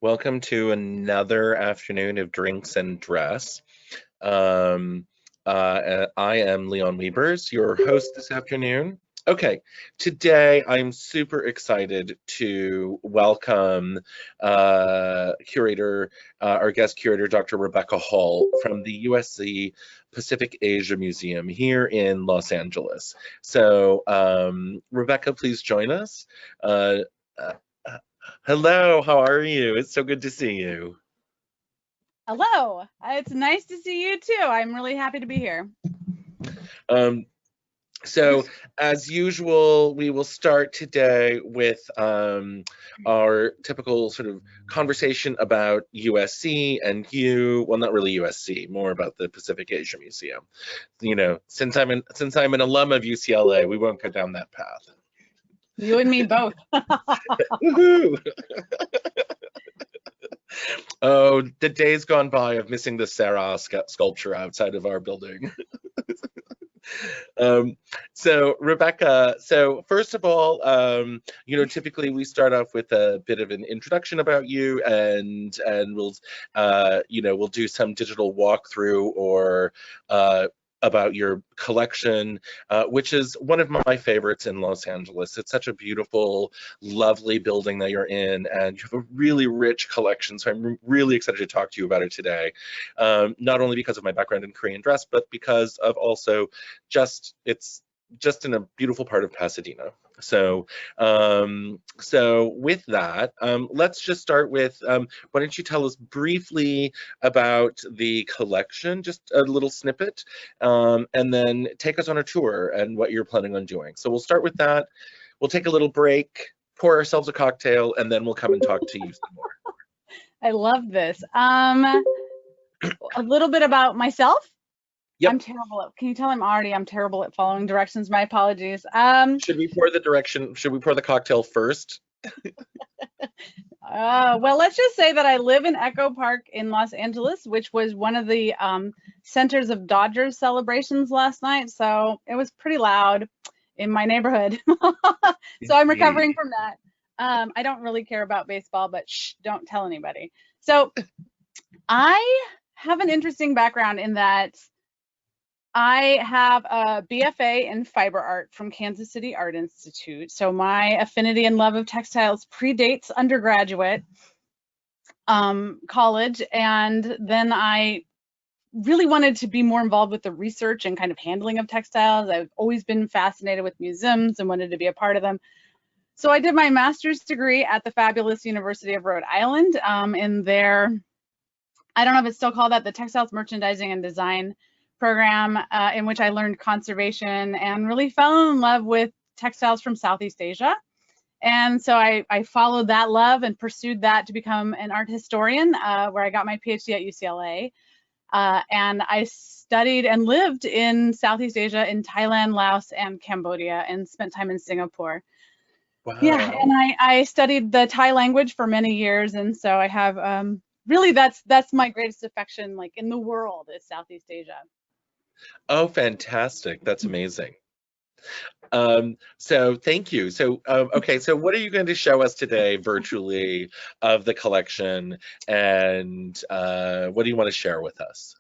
Welcome to another afternoon of Drinks and Dress. Um, I am Leon Wiebers, your host this afternoon. Okay, today I'm super excited to welcome our guest curator, Dr. Rebecca Hall from the USC Pacific Asia Museum here in Los Angeles. So, Rebecca, please join us. Uh, uh, Hello, how are you? It's so good to see you. Hello, it's nice to see you too. I'm really happy to be here. Um, so, as usual, we will start today with our typical sort of conversation about USC and you. Well, not really USC, more about the Pacific Asia Museum. You know, since I'm an alum of UCLA, we won't go down that path. You and me both. Woohoo! Oh, the days gone by of missing the Sarah sculpture outside of our building. So Rebecca, so first of all, typically we start off with a bit of an introduction about you, and we'll do some digital walkthrough or about your collection, which is one of my favorites in Los Angeles. It's such a beautiful, lovely building that you're in, and you have a really rich collection. So I'm really excited to talk to you about it today, not only because of my background in Korean dress, but because of also it's just in a beautiful part of Pasadena. So with that, let's just start with, why don't you tell us briefly about the collection, just a little snippet, and then take us on a tour and what you're planning on doing. So we'll start with that. We'll take a little break, pour ourselves a cocktail, and then we'll come and talk to you some more. I love this. A little bit about myself. Yep. I'm terrible at, can you tell I'm terrible at following directions? My apologies. Should we pour the cocktail first? Well, let's just say that I live in Echo Park in Los Angeles, which was one of the centers of Dodgers celebrations last night. So it was pretty loud in my neighborhood. So I'm recovering from that. I don't really care about baseball, but shh, don't tell anybody. So I have an interesting background in that I have a BFA in fiber art from Kansas City Art Institute. So my affinity and love of textiles predates undergraduate college. And then I really wanted to be more involved with the research and kind of handling of textiles. I've always been fascinated with museums and wanted to be a part of them. So I did my master's degree at the fabulous University of Rhode Island in their, I don't know if it's still called that, the Textiles Merchandising and Design program, in which I learned conservation and really fell in love with textiles from Southeast Asia. And so I followed that love and pursued that to become an art historian, where I got my PhD at UCLA. And I studied and lived in Southeast Asia, in Thailand, Laos, and Cambodia, and spent time in Singapore. Wow. Yeah, and I studied the Thai language for many years, and so I have really that's my greatest affection, like in the world, is Southeast Asia. Oh, fantastic! That's amazing. So thank you. So okay, so what are you going to show us today virtually of the collection, and what do you want to share with us?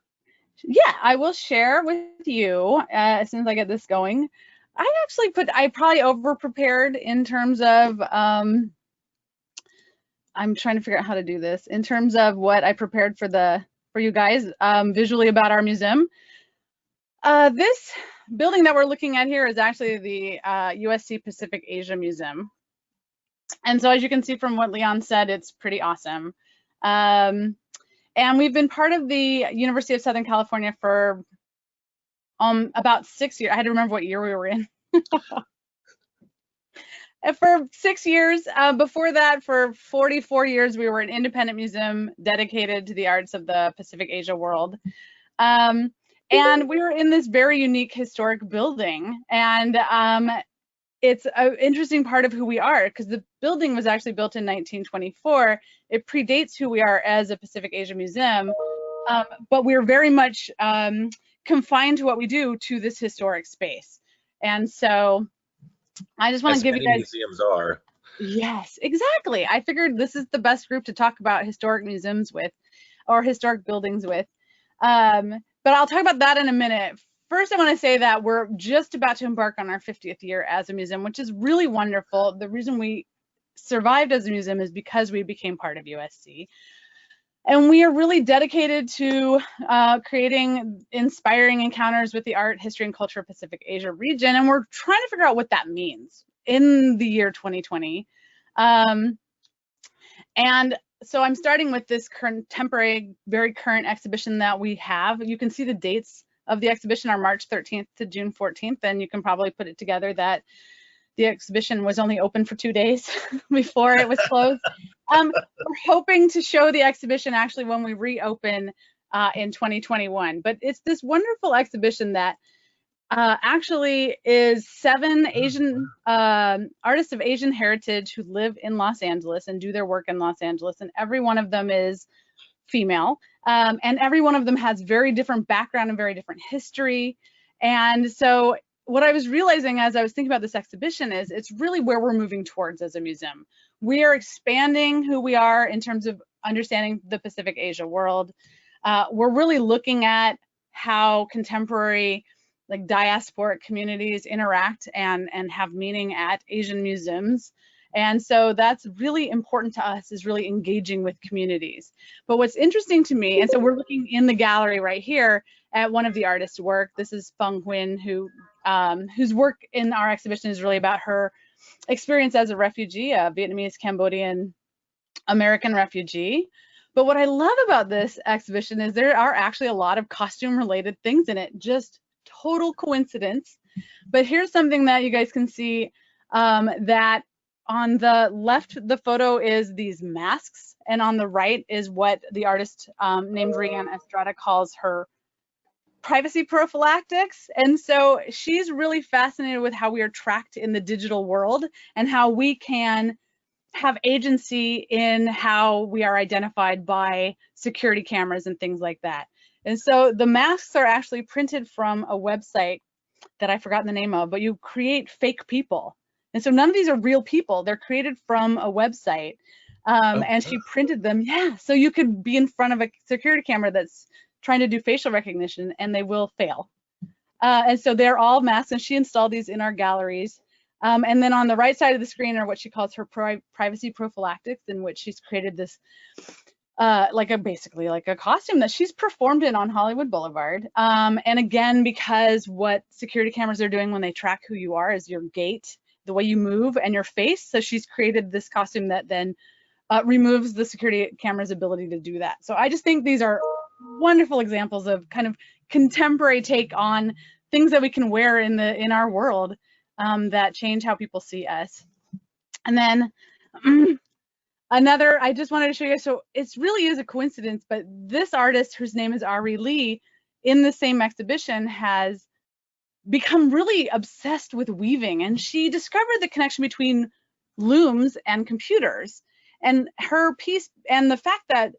Yeah, I will share with you as soon as I get this going. I probably over prepared in terms of I'm trying to figure out how to do this in terms of what I prepared for you guys visually about our museum. This building that we're looking at here is actually the USC Pacific Asia Museum. And so as you can see from what Leon said, it's pretty awesome. And we've been part of the University of Southern California for about 6 years. I had to remember what year we were in. For 6 years. Before that, for 44 years, we were an independent museum dedicated to the arts of the Pacific Asia world. And we were in this very unique historic building. And it's an interesting part of who we are, because the building was actually built in 1924. It predates who we are as a Pacific Asia museum, but we're very much confined to what we do to this historic space. And so I just want to give you guys— museums are. Yes, exactly. I figured this is the best group to talk about historic museums with, or historic buildings with. But I'll talk about that in a minute. First, I want to say that we're just about to embark on our 50th year as a museum, which is really wonderful. The reason we survived as a museum is because we became part of USC. And we are really dedicated to creating inspiring encounters with the art, history, and culture of Pacific Asia region. And we're trying to figure out what that means in the year 2020. And so I'm starting with this contemporary, very current exhibition that we have. You can see the dates of the exhibition are March 13th to June 14th, and you can probably put it together that the exhibition was only open for 2 days before it was closed. We're hoping to show the exhibition actually when we reopen in 2021. But it's this wonderful exhibition that actually is 7 Asian artists of Asian heritage who live in Los Angeles and do their work in Los Angeles. And every one of them is female. And every one of them has very different background and very different history. And so what I was realizing as I was thinking about this exhibition is it's really where we're moving towards as a museum. We are expanding who we are in terms of understanding the Pacific Asia world. We're really looking at how contemporary like diasporic communities interact and have meaning at Asian museums. And so that's really important to us, is really engaging with communities. But what's interesting to me, and so we're looking in the gallery right here at one of the artists' work. This is Phung Huynh, whose work in our exhibition is really about her experience as a refugee, a Vietnamese, Cambodian, American refugee. But what I love about this exhibition is there are actually a lot of costume related things in it, just total coincidence. But here's something that you guys can see, that on the left, the photo is these masks, and on the right is what the artist named Rianne Estrada calls her privacy prophylactics. And so she's really fascinated with how we are tracked in the digital world and how we can have agency in how we are identified by security cameras and things like that. And so the masks are actually printed from a website that I've forgotten the name of, but you create fake people. And so none of these are real people. They're created from a website. And she printed them. Yeah, so you could be in front of a security camera that's trying to do facial recognition and they will fail. And so they're all masks, and she installed these in our galleries. And then on the right side of the screen are what she calls her privacy prophylactics, in which she's created this basically like a costume that she's performed in on Hollywood Boulevard. And again, because what security cameras are doing when they track who you are is your gait, the way you move, and your face. So she's created this costume that then removes the security camera's ability to do that. So I just think these are wonderful examples of kind of contemporary take on things that we can wear in our world that change how people see us. And then another, I just wanted to show you, so it really is a coincidence, but this artist, whose name is Ari Lee, in the same exhibition has become really obsessed with weaving, and she discovered the connection between looms and computers. And her piece, and the fact that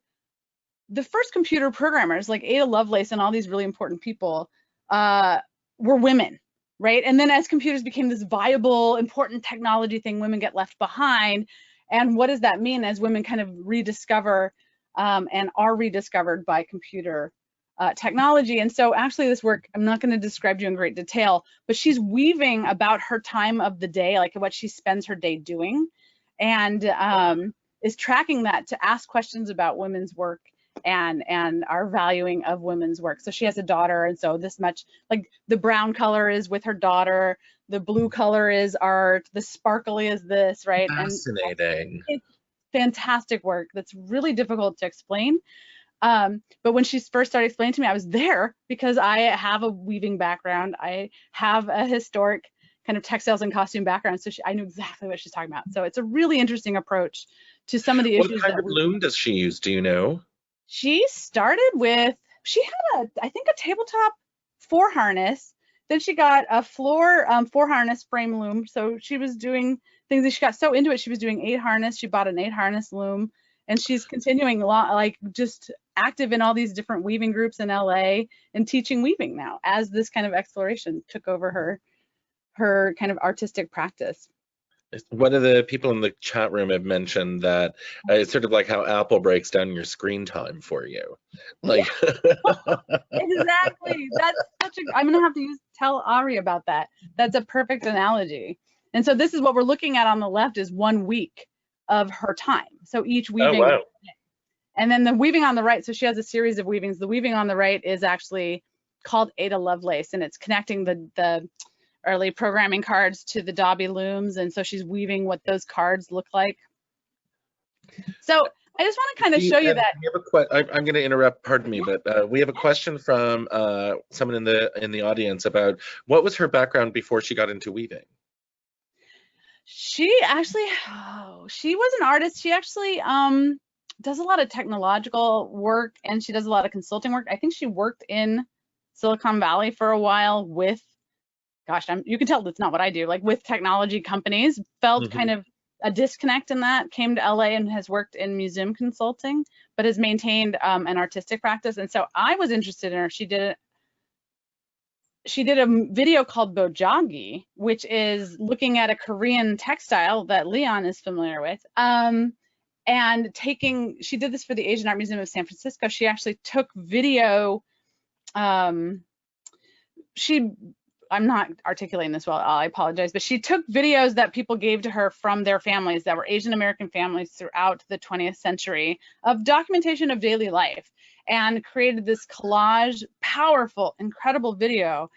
the first computer programmers like Ada Lovelace and all these really important people were women, right? And then as computers became this viable, important technology thing, women get left behind. And what does that mean as women kind of rediscover and are rediscovered by computer technology? And so actually this work, I'm not going to describe to you in great detail, but she's weaving about her time of the day, like what she spends her day doing, and is tracking that to ask questions about women's work and our valuing of women's work. So she has a daughter, and so this much, like the brown color is with her daughter, the blue color is art, the sparkly is this, right? Fascinating. And it's fantastic work that's really difficult to explain. But when she first started explaining to me, I was there because I have a weaving background. I have a historic kind of textiles and costume background. So I knew exactly what she's talking about. So it's a really interesting approach to some of the issues. What kind of loom does she use? Do you know? She started with, she had I think a tabletop 4-harness. Then she got a floor 4-harness frame loom. So she was doing things, and she got so into it, she was doing 8-harness. She bought an 8-harness loom, and she's continuing like just active in all these different weaving groups in LA and teaching weaving now as this kind of exploration took over her kind of artistic practice. One of the people in the chat room have mentioned that it's sort of like how Apple breaks down your screen time for you. Like, Exactly. That's such a, I'm gonna have to tell Ari about that. That's a perfect analogy. And so this is what we're looking at on the left is 1 week of her time. So each oh weaving, wow, and then the weaving on the right, so she has a series of weavings. The weaving on the right is actually called Ada Lovelace, and it's connecting the early programming cards to the Dobby looms. And so she's weaving what those cards look like. So I just want to kind of show you that. I'm going to interrupt. Pardon me, but we have a question from someone in the audience about what was her background before she got into weaving. She actually, she was an artist. She actually does a lot of technological work, and she does a lot of consulting work. I think she worked in Silicon Valley for a while with, gosh, you can tell that's not what I do, like with technology companies. Felt kind of a disconnect in that, came to LA and has worked in museum consulting, but has maintained an artistic practice. And so I was interested in her. She did a video called Bojagi, which is looking at a Korean textile that Leon is familiar with. And she did this for the Asian Art Museum of San Francisco. She actually took video. I'm not articulating this well, I apologize, but she took videos that people gave to her from their families that were Asian American families throughout the 20th century of documentation of daily life, and created this collage, powerful, incredible video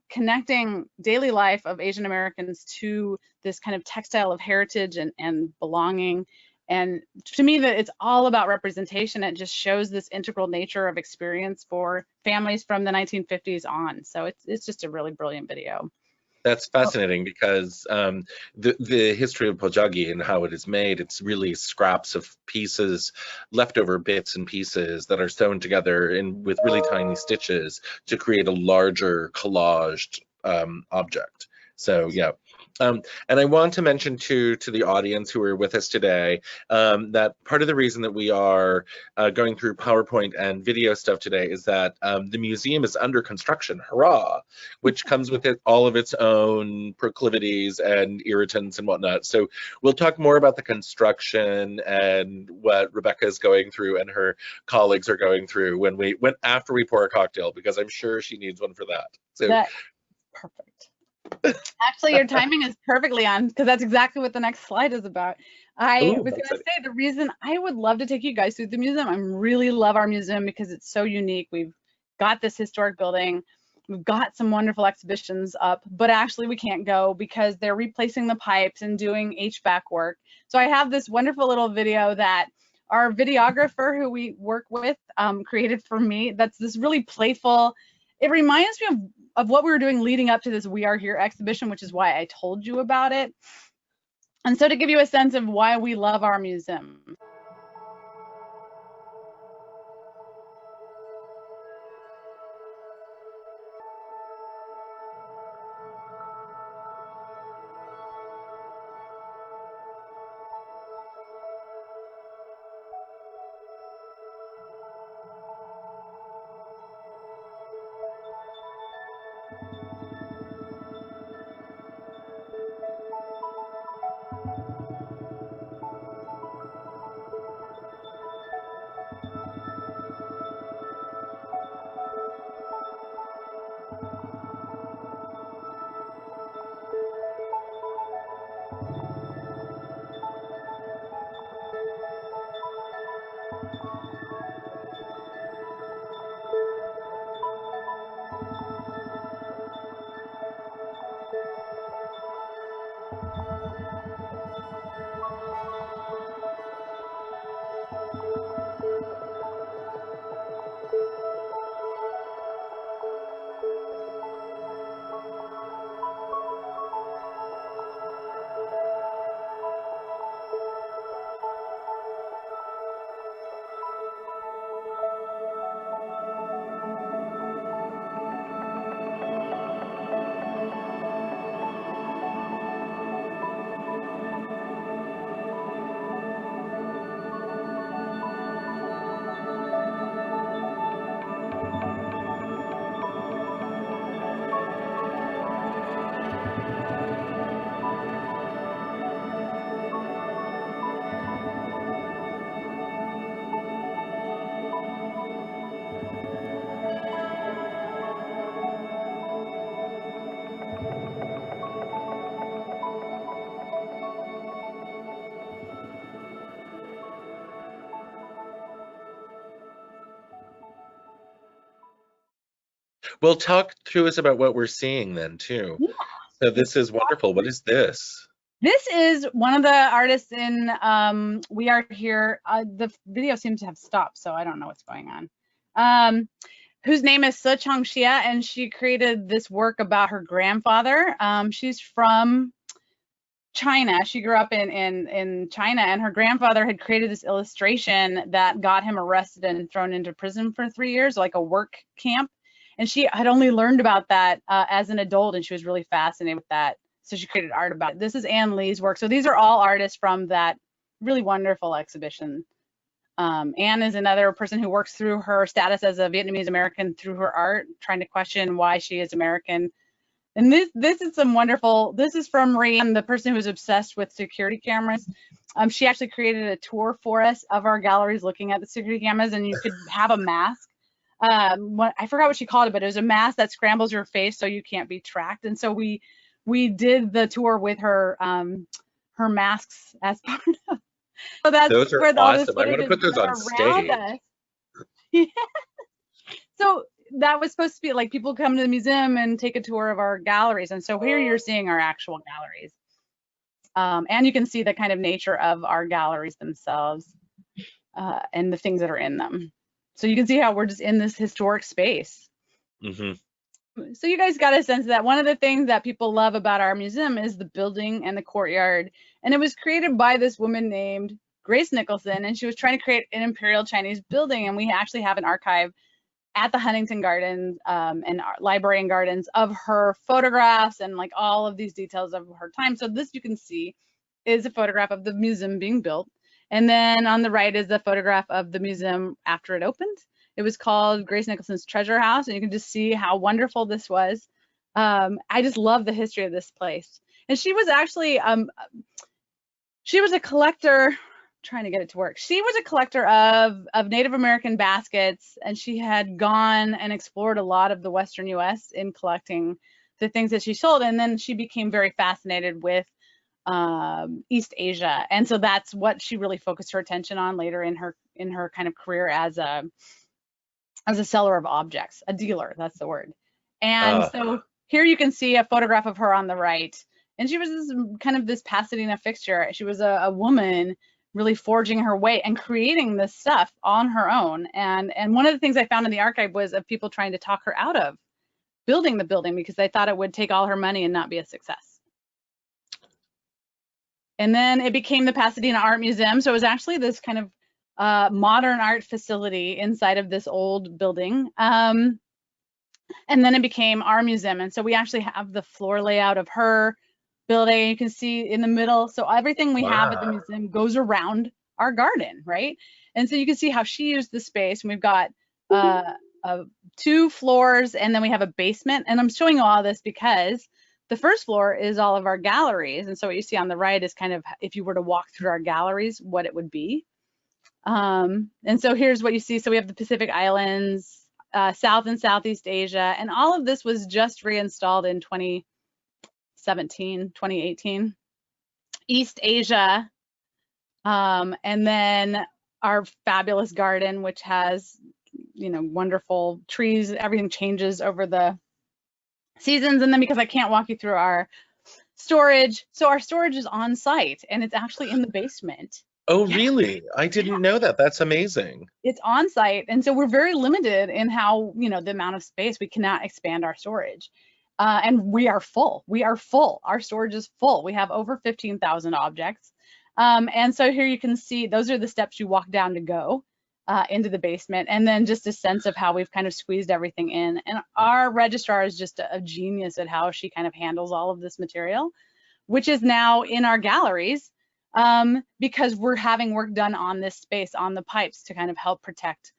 connecting daily life of Asian Americans to this kind of textile of heritage and belonging. And to me, that it's all about representation. It just shows this integral nature of experience for families from the 1950s on. So it's just a really brilliant video. That's fascinating because the history of Pojagi and how it is made, it's really scraps of pieces, leftover bits and pieces that are sewn together with really tiny stitches to create a larger collaged object. So yeah. And I want to mention to the audience who are with us today that part of the reason that we are going through PowerPoint and video stuff today is that the museum is under construction, hurrah, which comes with all of its own proclivities and irritants and whatnot. So we'll talk more about the construction and what Rebecca is going through and her colleagues are going through after we pour a cocktail, because I'm sure she needs one for that. So that's perfect. Actually, your timing is perfectly on, because that's exactly what the next slide is about. I was going to say the reason I would love to take you guys through the museum. I really love our museum because it's so unique. We've got this historic building. We've got some wonderful exhibitions up, but actually we can't go because they're replacing the pipes and doing HVAC work. So I have this wonderful little video that our videographer who we work with created for me. That's this really playful, it reminds me of what we were doing leading up to this We Are Here exhibition, which is why I told you about it. And so to give you a sense of why we love our museum. Well, talk to us about what we're seeing then too. Yeah. So this is wonderful. What is this? This is one of the artists in We Are Here. The video seems to have stopped, so I don't know what's going on. Whose name is Se Changxia, and she created this work about her grandfather. She's from China. She grew up in China, and her grandfather had created this illustration that got him arrested and thrown into prison for 3 years, like a work camp. And she had only learned about that as an adult, and she was really fascinated with that. So she created art about it. This is Ann Lee's work. So these are all artists from that really wonderful exhibition. Anne is another person who works through her status as a Vietnamese American through her art, trying to question why she is American. And this is some wonderful, this is from Rianne, the person who's obsessed with security cameras. She actually created a tour for us of our galleries looking at the security cameras, and you could have a mask. I forgot what she called it, but it was a mask that scrambles your face so you can't be tracked. And so we did the tour with her her masks as part of. So that's Those are where all this awesome. I want to footage put those on is stage. around us. Yeah. So that was supposed to be like people come to the museum and take a tour of our galleries. And so here you're seeing our actual galleries. And you can see the kind of nature of our galleries themselves and the things that are in them. So you can see how we're just in this historic space. Mm-hmm. So you guys got a sense that one of the things that people love about our museum is the building and the courtyard. And it was created by this woman named Grace Nicholson, and she was trying to create an imperial Chinese building. And we actually have an archive at the Huntington Gardens and Library and Gardens of her photographs and like all of these details of her time. So this you can see is a photograph of the museum being built. And then on the right is the photograph of the museum after it opened. It was called Grace Nicholson's Treasure House, and you can just see how wonderful this was. I just love the history of this place. And she was actually, she was a collector, trying to get it to work. She was a collector of Native American baskets, and she had gone and explored a lot of the Western US in collecting the things that she sold. And then she became very fascinated with East Asia. And so that's what she really focused her attention on later in her kind of career as a seller of objects, a dealer, that's the word. And so here you can see a photograph of her on the right. And she was this Pasadena fixture. She was a woman really forging her way and creating this stuff on her own. And one of the things I found in the archive was of people trying to talk her out of building the building because they thought it would take all her money and not be a success. And then it became the Pasadena Art Museum. So it was actually this kind of modern art facility inside of this old building. And then it became our museum. And so we actually have the floor layout of her building. You can see in the middle. So everything we have at the museum goes around our garden, right? And so you can see how she used the space. And we've got 2 floors, and then we have a basement. And I'm showing you all this because the first floor is all of our galleries. And so what you see on the right is kind of, if you were to walk through our galleries, what it would be. And so here's what you see. So we have the Pacific Islands, South and Southeast Asia, and all of this was just reinstalled in 2018. East Asia, and then our fabulous garden, which has, wonderful trees. Everything changes over the seasons. And then because I can't walk you through our storage, so our storage is on site and it's actually in the basement. Oh, really? I didn't know that. That's amazing. It's on site. And so we're very limited in how, the amount of space. We cannot expand our storage. And we are full. Our storage is full. We have over 15,000 objects. And so here you can see, those are the steps you walk down to go into the basement. And then just a sense of how we've kind of squeezed everything in. And our registrar is just a genius at how she kind of handles all of this material, which is now in our galleries. Because we're having work done on this space, on the pipes, to kind of help protect.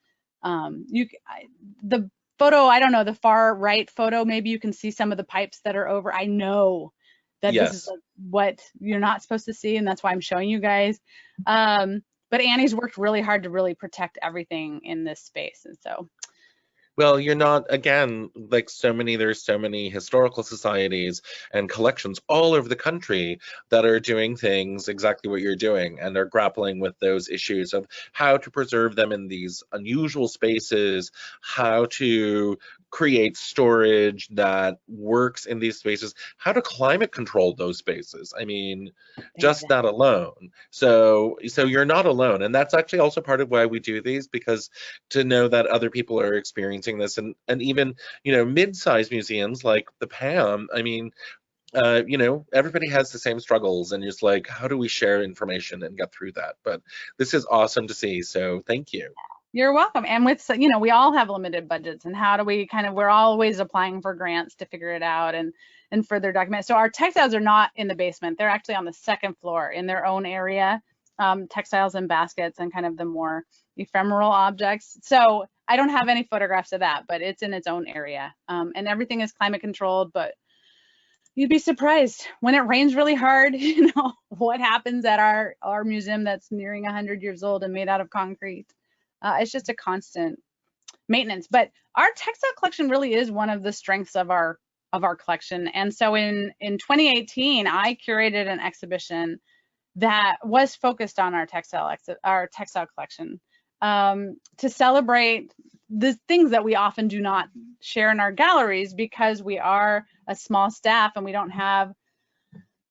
The photo, I don't know, the far right photo, maybe you can see some of the pipes that are over. I know that This is like what you're not supposed to see, and that's why I'm showing you guys. But Annie's worked really hard to really protect everything in this space, and so Well, you're not, again, like there's so many historical societies and collections all over the country that are doing things exactly what you're doing and are grappling with those issues of how to preserve them in these unusual spaces, how to create storage that works in these spaces, how to climate control those spaces. I mean, just that alone. So you're not alone. And that's actually also part of why we do these, because to know that other people are experiencing this, and even, you know, mid-sized museums like the PAM, I mean, you know, everybody has the same struggles, and it's like, how do we share information and get through that? But this is awesome to see, so thank you. You're welcome. And with, you know, we all have limited budgets, and how do we we're always applying for grants to figure it out and further document. So our textiles are not in the basement. They're actually on the second floor in their own area, textiles and baskets and kind of the more ephemeral objects. So I don't have any photographs of that, but it's in its own area. And everything is climate controlled, but you'd be surprised when it rains really hard, you know, what happens at our museum that's nearing 100 years old and made out of concrete. It's just a constant maintenance. But our textile collection really is one of the strengths of our collection. And so in 2018, I curated an exhibition that was focused on our textile collection, to celebrate the things that we often do not share in our galleries because we are a small staff and we don't have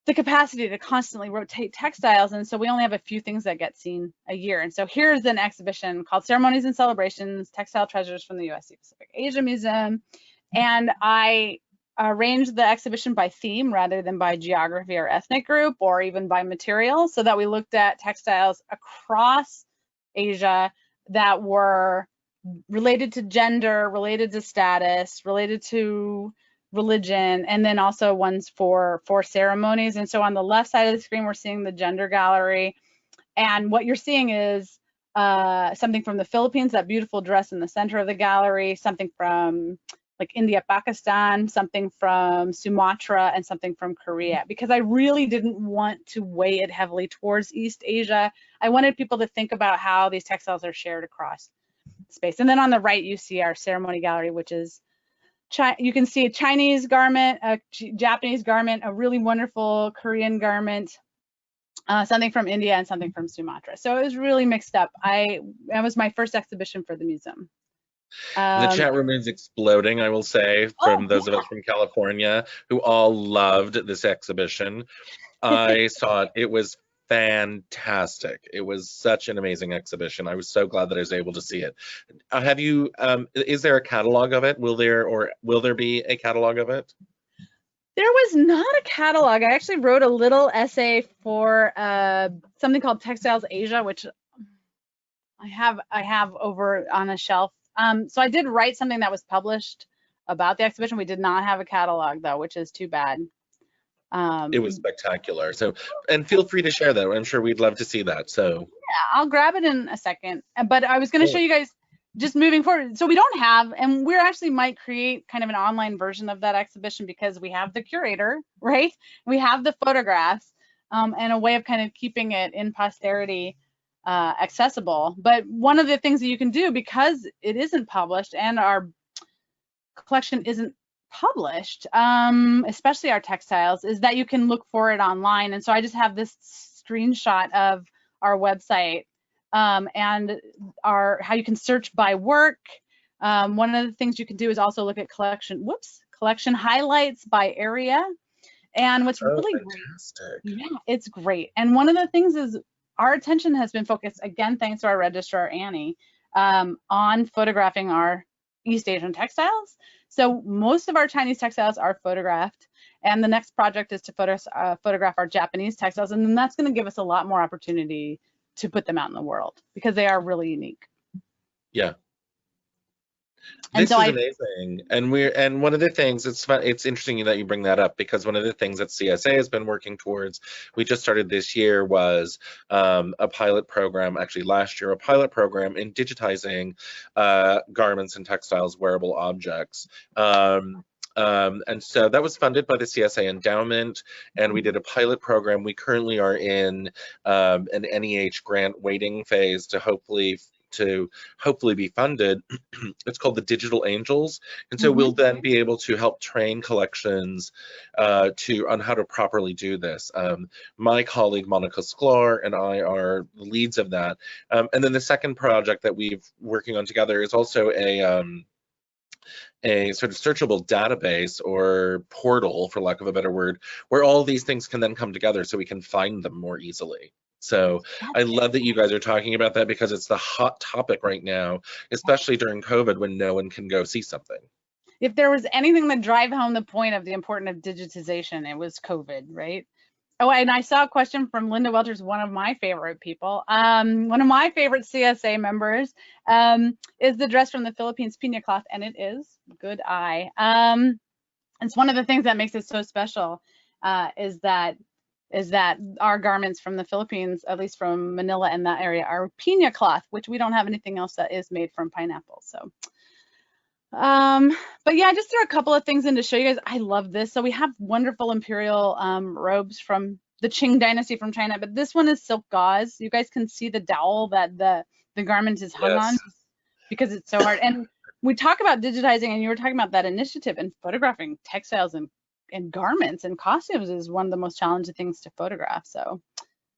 the capacity to constantly rotate textiles, and so we only have a few things that get seen a year. And so here's an exhibition called Ceremonies and Celebrations, Textile Treasures from the USC Pacific Asia Museum, and I arranged the exhibition by theme rather than by geography or ethnic group or even by material, so that we looked at textiles across Asia that were related to gender, related to status, related to religion, and then also ones for ceremonies. And so on the left side of the screen, we're seeing the gender gallery. And what you're seeing is something from the Philippines, that beautiful dress in the center of the gallery, something from like India, Pakistan, something from Sumatra, and something from Korea, because I really didn't want to weigh it heavily towards East Asia. I wanted people to think about how these textiles are shared across space. And then on the right, you see our ceremony gallery, which is, you can see a Chinese garment, a Japanese garment, a really wonderful Korean garment, something from India, and something from Sumatra. So it was really mixed up. That was my first exhibition for the museum. The chat room is exploding, I will say, from those of us from California who all loved this exhibition. I saw it. It was fantastic. It was such an amazing exhibition. I was so glad that I was able to see it. Have you, is there a catalog of it? Will there be a catalog of it? There was not a catalog. I actually wrote a little essay for something called Textiles Asia, which I have over on a shelf. So I did write something that was published about the exhibition. We did not have a catalog though, which is too bad. It was spectacular. So, and feel free to share that. I'm sure we'd love to see that. So yeah, I'll grab it in a second. But I was going to show you guys just moving forward. So we don't have, and we actually might create kind of an online version of that exhibition, because we have the curator, right? We have the photographs, and a way of kind of keeping it in posterity accessible. But one of the things that you can do, because it isn't published and our collection isn't published, especially our textiles, is that you can look for it online. And so I just have this screenshot of our website, and how you can search by work. One of the things you can do is also look at collection highlights by area. And what's really fantastic. great, yeah, it's great. And one of the things is our attention has been focused, again, thanks to our registrar, Annie, on photographing our East Asian textiles. So most of our Chinese textiles are photographed, and the next project is to photograph our Japanese textiles, and then that's going to give us a lot more opportunity to put them out in the world, because they are really unique. Yeah. And this so is amazing, and one of the things, it's interesting that you bring that up, because one of the things that CSA has been working towards, we just started this year, was a pilot program, actually last year, a pilot program in digitizing garments and textiles, wearable objects. And so that was funded by the CSA endowment, and we did a pilot program. We currently are in an NEH grant waiting phase to hopefully to hopefully be funded. It's called the Digital Angels, and so Mm-hmm. we'll then be able to help train collections on how to properly do this. My colleague Monica Sklar and I are leads of that. And then the second project that we're working on together is also a sort of searchable database or portal, for lack of a better word, where all these things can then come together so we can find them more easily. So I love that you guys are talking about that, because it's the hot topic right now, especially during COVID when no one can go see something. If there was anything that drive home the point of the importance of digitization, it was COVID, right? Oh, and I saw a question from Linda Welters, one of my favorite people. One of my favorite CSA members is the dress from the Philippines, piña cloth, and it is good eye. It's one of the things that makes it so special, is that our garments from the Philippines, at least from Manila and that area, are piña cloth, which we don't have anything else that is made from pineapple. So. But yeah, I just threw a couple of things in to show you guys. I love this. So we have wonderful imperial robes from the Qing dynasty from China, but this one is silk gauze. You guys can see the dowel that the garment is hung on, because it's so hard. And we talk about digitizing, and you were talking about that initiative, and photographing textiles and garments and costumes is one of the most challenging things to photograph. So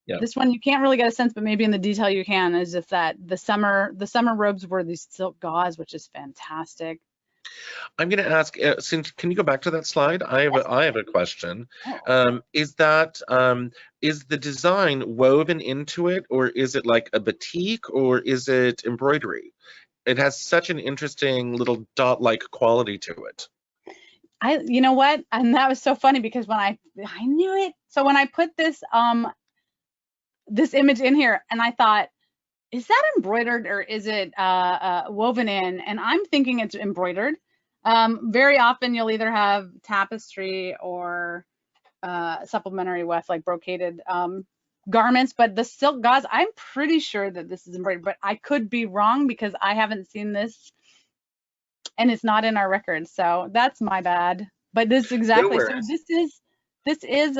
this one you can't really get a sense, but maybe in the detail you can, is just that the summer robes were these silk gauze, which is fantastic. I'm going to ask, can you go back to that slide? I have a question. Is the design woven into it, or is it like a batik, or is it embroidery? It has such an interesting little dot-like quality to it. You know what? And that was so funny, because when I knew it. So when I put this this image in here, and I thought, is that embroidered or is it woven in? And I'm thinking it's embroidered. Very often you'll either have tapestry or supplementary weft, like brocaded garments, but the silk gauze, I'm pretty sure that this is embroidered, but I could be wrong because I haven't seen this and it's not in our record. So that's my bad. But this exactly, so this is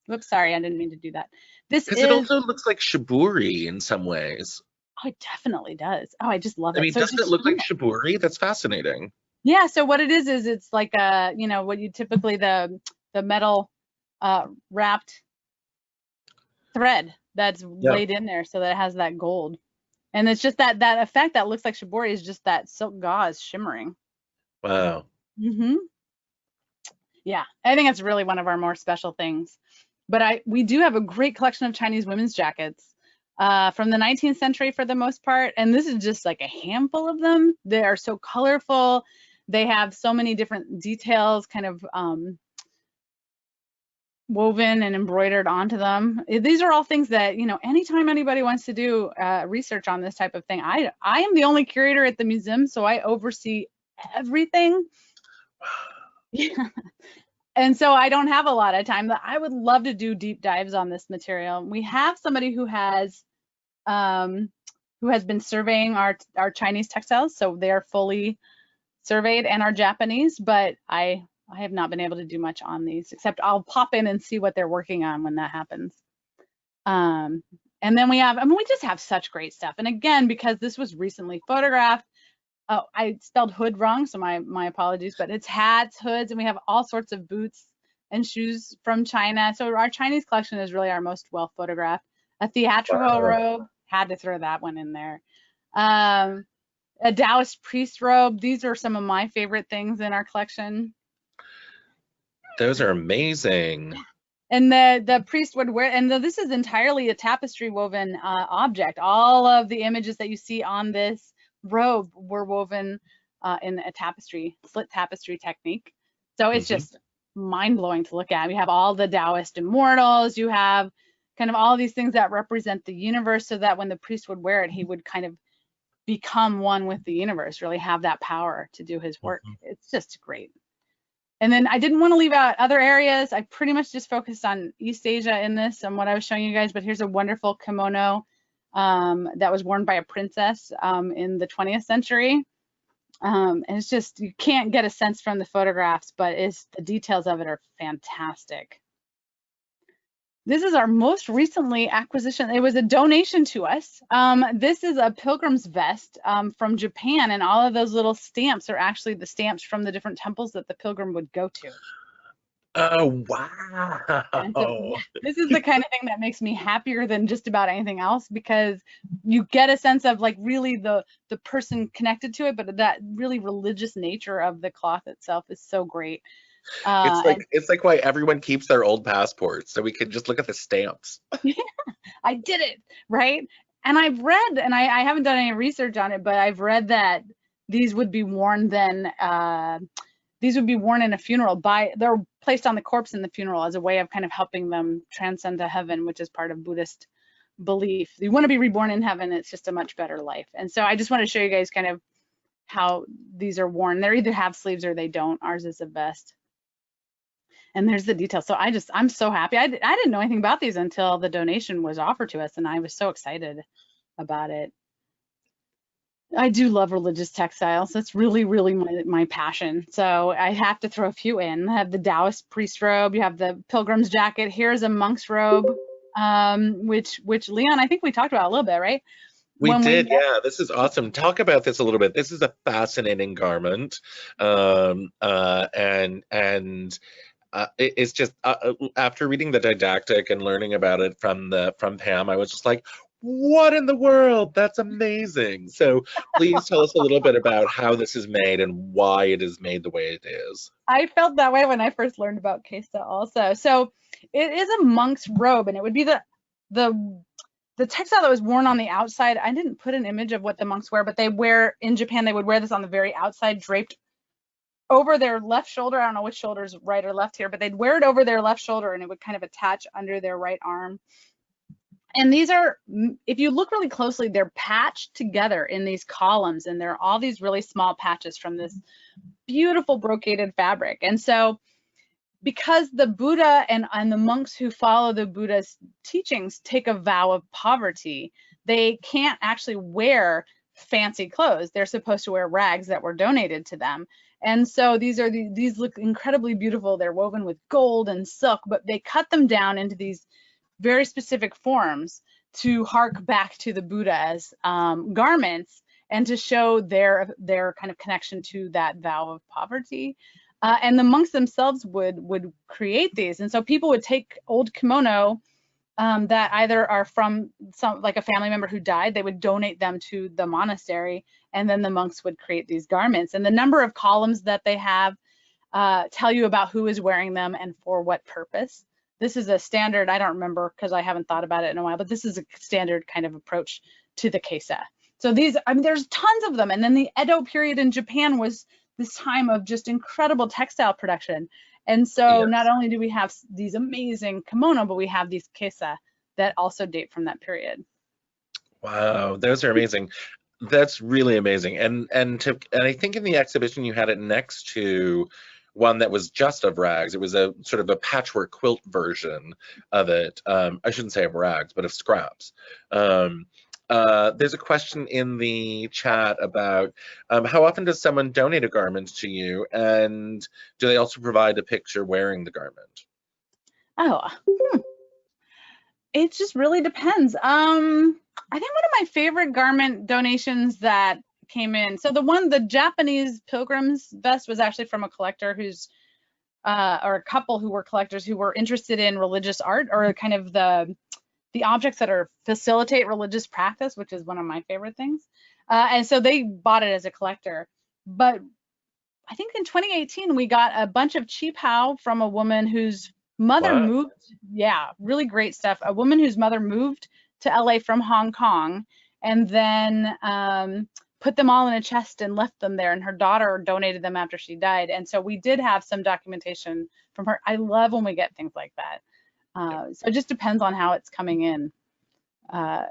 whoops, sorry, I didn't mean to do that. Because it also looks like shibori in some ways. Oh, it definitely does. Oh, I just love it. I mean, doesn't it look like shibori? That's fascinating. Yeah, so what it is it's like a, you know, what you typically the metal wrapped thread that's laid in there, so that it has that gold. And it's just that effect that looks like shibori is just that silk gauze shimmering. Wow. Yeah, I think it's really one of our more special things. But we do have a great collection of Chinese women's jackets from the 19th century for the most part. And this is just like a handful of them. They are so colorful. They have so many different details kind of woven and embroidered onto them. These are all things that, you know, anytime anybody wants to do research on this type of thing, I am the only curator at the museum, so I oversee everything. Yeah. And so I don't have a lot of time. I would love to do deep dives on this material. We have somebody who has been surveying our Chinese textiles, so they are fully surveyed, and our Japanese, but I have not been able to do much on these, except I'll pop in and see what they're working on when that happens. And then we just have such great stuff. And again, because this was recently photographed, oh, I spelled hood wrong, so my apologies, but it's hats, hoods, and we have all sorts of boots and shoes from China. So our Chinese collection is really our most well photographed. A theatrical robe, had to throw that one in there. A Taoist priest robe. These are some of my favorite things in our collection. Those are amazing. And the priest would wear, and this is entirely a tapestry woven object. All of the images that you see on this robe were woven in a tapestry, slit tapestry technique. So it's just mind-blowing to look at. We have all the Taoist immortals. You have kind of all these things that represent the universe, so that when the priest would wear it, he would kind of become one with the universe, really have that power to do his work. It's just great. And then I didn't want to leave out other areas. I pretty much just focused on East Asia in this and what I was showing you guys, but here's a wonderful kimono that was worn by a princess in the 20th century. And it's just, you can't get a sense from the photographs, but the details of it are fantastic. This is our most recently acquisition. It was a donation to us. This is a Pilgrim's vest from Japan, and all of those little stamps are actually the stamps from the different temples that the pilgrim would go to. Oh, And so, yeah, wow. this is the kind of thing that makes me happier than just about anything else, because you get a sense of like really the person connected to it, but that really religious nature of the cloth itself is so great. And It's like why everyone keeps their old passports, so we can just look at the stamps. I did it, right? And I've read, and I haven't done any research on it, but I've read that these would be worn then, these would be worn in a funeral they're placed on the corpse in the funeral as a way of kind of helping them transcend to heaven, which is part of Buddhist belief. You want to be reborn in heaven, it's just a much better life. And so I just want to show you guys kind of how these are worn. They're either have sleeves or they don't. Ours is a vest. And there's the details. So I'm so happy. I didn't know anything about these until the donation was offered to us, and I was so excited about it. I do love religious textiles. That's really, really my passion. So I have to throw a few in. I have the Taoist priest robe. You have the pilgrim's jacket. Here's a monk's robe, which Leon, I think we talked about a little bit, right? We did, yeah. This is awesome. Talk about this a little bit. This is a fascinating garment, it's just after reading the didactic and learning about it from Pam, I was just like, what in the world? That's amazing. So please tell us a little bit about how this is made and why it is made the way it is. I felt that way when I first learned about Kesa also. So it is a monk's robe, and it would be the textile that was worn on the outside. I didn't put an image of what the monks wear, but in Japan, they would wear this on the very outside, draped over their left shoulder. I don't know which shoulder is right or left here, but they'd wear it over their left shoulder, and it would kind of attach under their right arm. And these are, if you look really closely, they're patched together in these columns, and there are all these really small patches from this beautiful brocaded fabric. And so because the Buddha and the monks who follow the Buddha's teachings take a vow of poverty, they can't actually wear fancy clothes. They're supposed to wear rags that were donated to them. And so these look incredibly beautiful. They're woven with gold and silk, but they cut them down into these very specific forms to hark back to the Buddha's garments and to show their kind of connection to that vow of poverty. And the monks themselves would create these. And so people would take old kimono that either are from like a family member who died, they would donate them to the monastery, and then the monks would create these garments. And the number of columns that they have tell you about who is wearing them and for what purpose. This is a standard, I don't remember because I haven't thought about it in a while, but this is a standard kind of approach to the kesa. So these, I mean, there's tons of them. And then the Edo period in Japan was this time of just incredible textile production. And so yes, not only do we have these amazing kimono, but we have these kesa that also date from that period. Wow, those are amazing. That's really amazing. And I think in the exhibition you had it next to one that was just of rags. It was a sort of a patchwork quilt version of it. I shouldn't say of rags, but of scraps. There's a question in the chat about how often does someone donate a garment to you, and do they also provide a picture wearing the garment? Oh, it just really depends. I think one of my favorite garment donations that came in, so the Japanese Pilgrims vest was actually from a collector who's, or a couple who were collectors who were interested in religious art, or kind of the objects that facilitate religious practice, which is one of my favorite things. And so they bought it as a collector. But I think in 2018, we got a bunch of cheap-how from a woman whose mother moved. Yeah, really great stuff. A woman whose mother moved to LA from Hong Kong, and then put them all in a chest and left them there. And her daughter donated them after she died. And so we did have some documentation from her. I love when we get things like that. So it just depends on how it's coming in,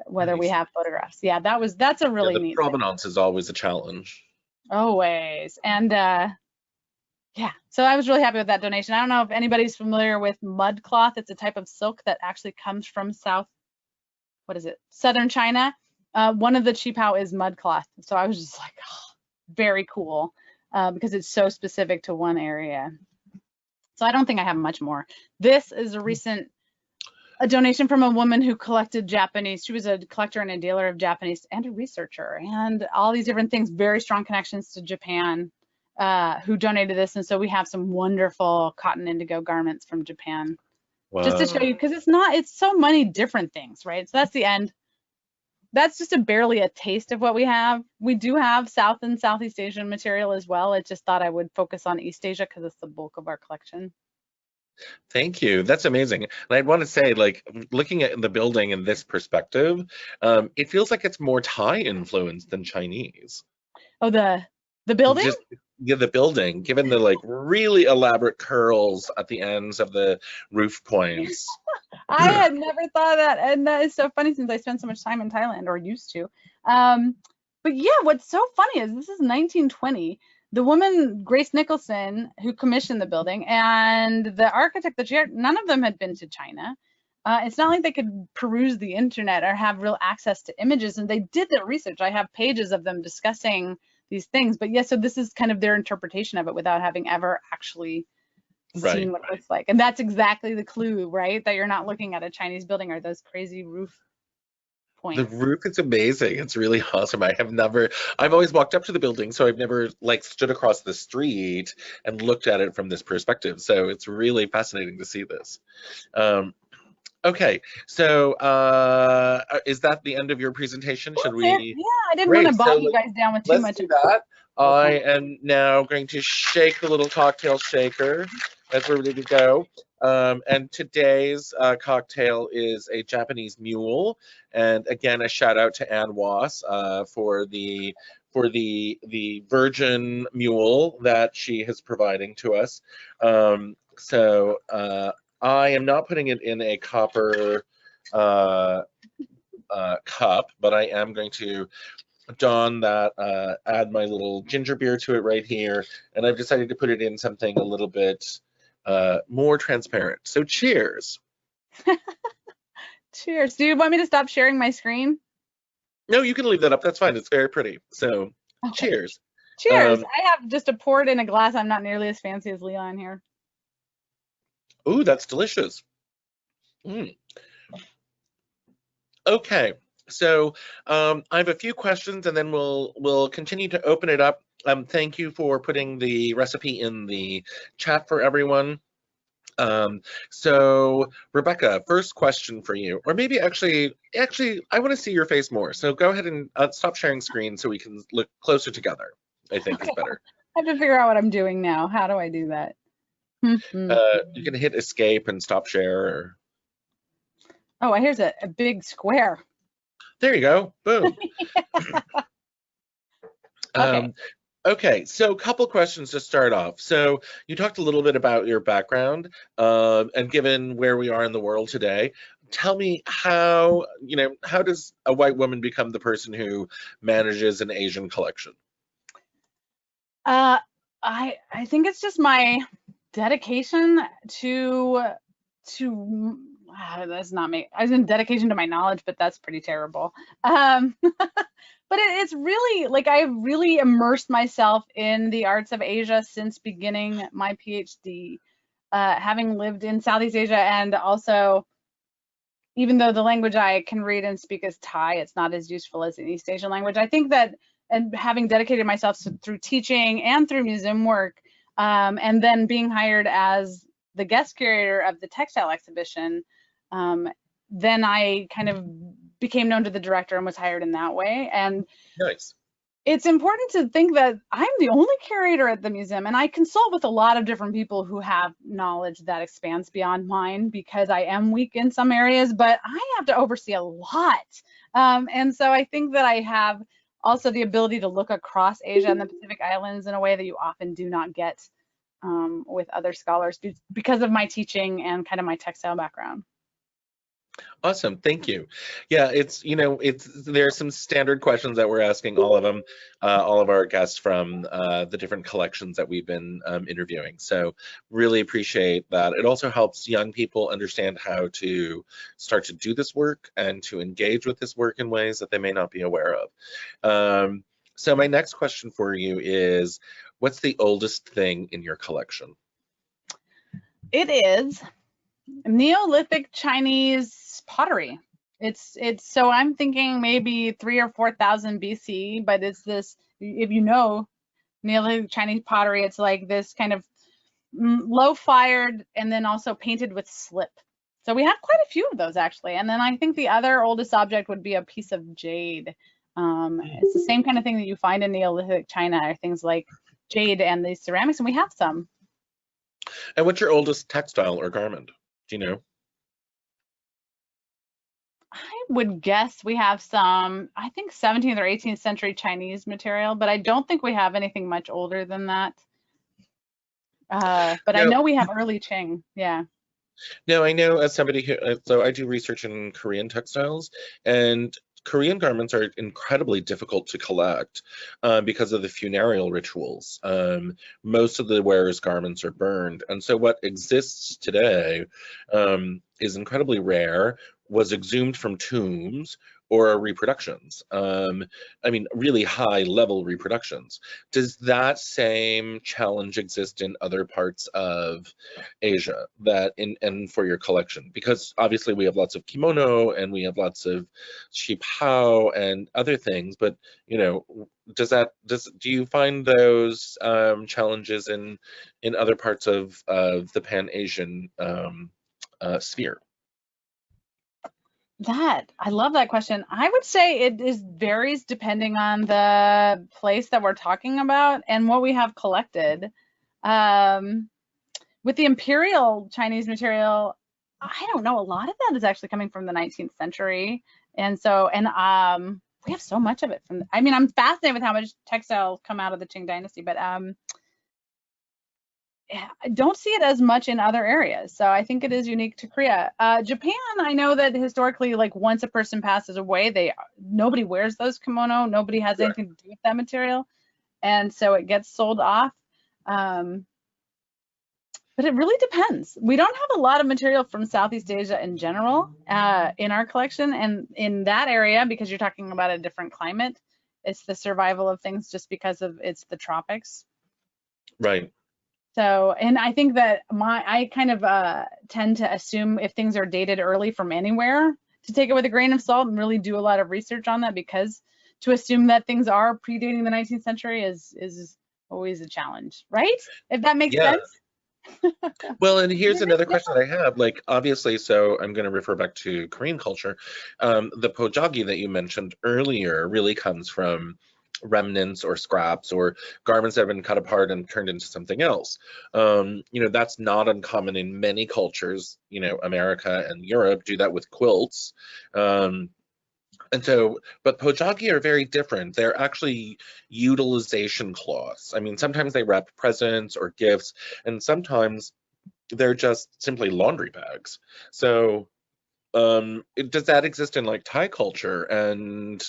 whether we have photographs. Yeah, that's a really neat thing. The provenance is always a challenge. Always. And yeah, so I was really happy with that donation. I don't know if anybody's familiar with Mudcloth. It's a type of silk that actually comes from southern China. One of the cheap-how is Mudcloth. So I was just like, oh, very cool, because it's so specific to one area. So I don't think I have much more. This is a recent a donation from a woman who collected Japanese. She was a collector and a dealer of Japanese and a researcher and all these different things, very strong connections to Japan, who donated this. And so we have some wonderful cotton indigo garments from Japan. Wow. Just to show you, because it's so many different things, right? So that's the end. That's just barely a taste of what we have. We do have South and Southeast Asian material as well. I just thought I would focus on East Asia because it's the bulk of our collection. Thank you. That's amazing. And I'd want to say, like, looking at the building in this perspective, it feels like it's more Thai influenced than Chinese. Oh, the building? Yeah, the building, given the like really elaborate curls at the ends of the roof points. I had never thought of that, and that is so funny since I spent so much time in Thailand, or used to. But yeah, what's so funny is this is 1920. The woman, Grace Nicholson, who commissioned the building, and the architect that she hired, none of them had been to China. It's not like they could peruse the internet or have real access to images, and they did their research. I have pages of them discussing these things, but yeah, so this is kind of their interpretation of it without having ever actually seen what it looks like. And that's exactly the clue, right? That you're not looking at a Chinese building or those crazy roof points. The roof is amazing. It's really awesome. I've always walked up to the building, so I've never like stood across the street and looked at it from this perspective. So it's really fascinating to see this. Okay, so is that the end of your presentation? Should we? Yeah, I didn't want to bog you guys down with too much. Let's do that. I am now going to shake the little cocktail shaker as we're ready to go. And today's cocktail is a Japanese mule. And again, a shout out to Ann Wass for the virgin mule that she is providing to us. I am not putting it in a copper cup, but I am going to don that, add my little ginger beer to it right here, and I've decided to put it in something a little bit more transparent. So cheers. Cheers. Do you want me to stop sharing my screen? No, you can leave that up. That's fine. It's very pretty. So cheers. Cheers. I have just a pour it in a glass. I'm not nearly as fancy as Leon here. Ooh, that's delicious. Okay, so I have a few questions, and then we'll continue to open it up. Thank you for putting the recipe in the chat for everyone. So Rebecca, first question for you, or maybe actually, I want to see your face more. So go ahead and stop sharing screen so we can look closer together. I think is better. I have to figure out what I'm doing now. How do I do that? You can hit escape and stop share. Or... Oh, here's a big square. There you go. Boom. Okay, so a couple questions to start off. So you talked a little bit about your background, and given where we are in the world today, tell me how does a white woman become the person who manages an Asian collection? I think it's just my dedication to that's not me. I was in dedication to my knowledge, but that's pretty terrible. But it's really like I've really immersed myself in the arts of Asia since beginning my PhD, having lived in Southeast Asia, and also, even though the language I can read and speak is Thai, it's not as useful as an East Asian language. I think that, and having dedicated myself through teaching and through museum work, and then being hired as the guest curator of the textile exhibition, then I kind of became known to the director and was hired in that way. And nice. It's important to think that I'm the only curator at the museum, and I consult with a lot of different people who have knowledge that expands beyond mine because I am weak in some areas, but I have to oversee a lot. And so I think that I have also the ability to look across Asia and the Pacific Islands in a way that you often do not get with other scholars because of my teaching and kind of my textile background. Awesome, thank you. Yeah, there's some standard questions that we're asking all of them, all of our guests from the different collections that we've been interviewing. So really appreciate that. It also helps young people understand how to start to do this work and to engage with this work in ways that they may not be aware of. So my next question for you is, what's the oldest thing in your collection? It is Neolithic Chinese pottery. It's so I'm thinking maybe 3,000 or 4,000 BC, but it's this, if you know Neolithic Chinese pottery, it's like this kind of low fired and then also painted with slip. So we have quite a few of those actually. And then I think the other oldest object would be a piece of jade. It's the same kind of thing that you find in Neolithic China, things like jade and these ceramics, and we have some. And what's your oldest textile or garment? Do you know? I would guess we have some, I think 17th or 18th century Chinese material, but I don't think we have anything much older than that. But I know we have early Qing, yeah. No, I know as somebody who, so I do research in Korean textiles, and Korean garments are incredibly difficult to collect because of the funereal rituals. Most of the wearer's garments are burned, and so what exists today is incredibly rare, was exhumed from tombs or reproductions. I mean, really high level reproductions. Does that same challenge exist in other parts of Asia and for your collection? Because obviously we have lots of kimono and we have lots of shipao and other things, but you know, do you find those challenges in other parts of the Pan-Asian sphere? I love that question. I would say it varies depending on the place that we're talking about and what we have collected. With the imperial Chinese material, I don't know, a lot of that is actually coming from the 19th century. And so, we have so much of it I mean, I'm fascinated with how much textiles come out of the Qing dynasty, but I don't see it as much in other areas. So I think it is unique to Korea. Japan, I know that historically, like once a person passes away, nobody wears those kimono, nobody has anything to do with that material. And so it gets sold off. But it really depends. We don't have a lot of material from Southeast Asia in general in our collection. And in that area, because you're talking about a different climate, it's the survival of things just because it's the tropics. Right. So, and I think that I kind of tend to assume if things are dated early from anywhere to take it with a grain of salt and really do a lot of research on that, because to assume that things are predating the 19th century is always a challenge, right? If that makes sense. Well, and here's another question that I have, like, obviously, so I'm going to refer back to Korean culture. The pojagi that you mentioned earlier really comes from remnants or scraps or garments that have been cut apart and turned into something else. You know, that's not uncommon in many cultures. You know, America and Europe do that with quilts. And so, but pojagi are very different. They're actually utilization cloths. I mean, sometimes they wrap presents or gifts, and sometimes they're just simply laundry bags. So, does that exist in like Thai culture and,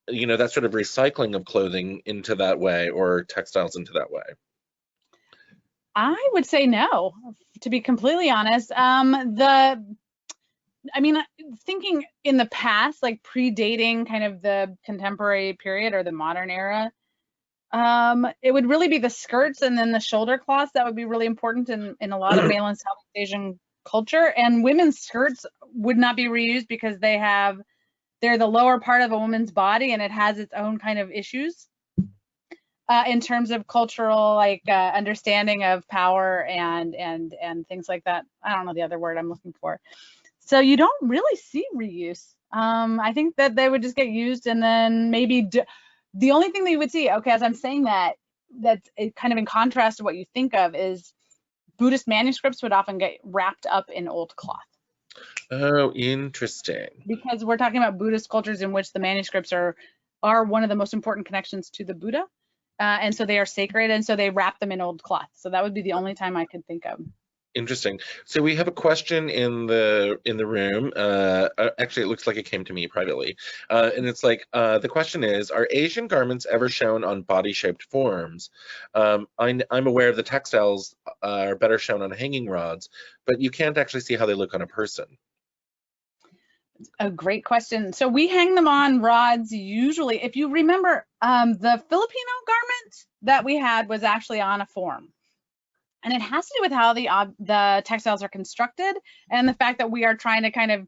you know, that sort of recycling of clothing into that way or textiles into that way? I would say no, to be completely honest. I mean, thinking in the past, like predating kind of the contemporary period or the modern era, it would really be the skirts and then the shoulder cloths that would be really important in a lot of mainland Southeast Asian culture. And women's skirts would not be reused because they're the lower part of a woman's body and it has its own kind of issues in terms of cultural understanding of power and things like that. I don't know the other word I'm looking for. So you don't really see reuse. I think that they would just get used and then maybe the only thing that you would see, okay, as I'm saying that's kind of in contrast to what you think of, is Buddhist manuscripts would often get wrapped up in old cloth. Oh, interesting. Because we're talking about Buddhist cultures in which the manuscripts are one of the most important connections to the Buddha. And so they are sacred, and so they wrap them in old cloth. So that would be the only time I could think of. Interesting. So we have a question in the room. Actually, it looks like it came to me privately, and it's like the question is: are Asian garments ever shown on body-shaped forms? I'm aware of the textiles are better shown on hanging rods, but you can't actually see how they look on a person. A great question. So we hang them on rods usually. If you remember, the Filipino garment that we had was actually on a form. And it has to do with how the textiles are constructed and the fact that we are trying to kind of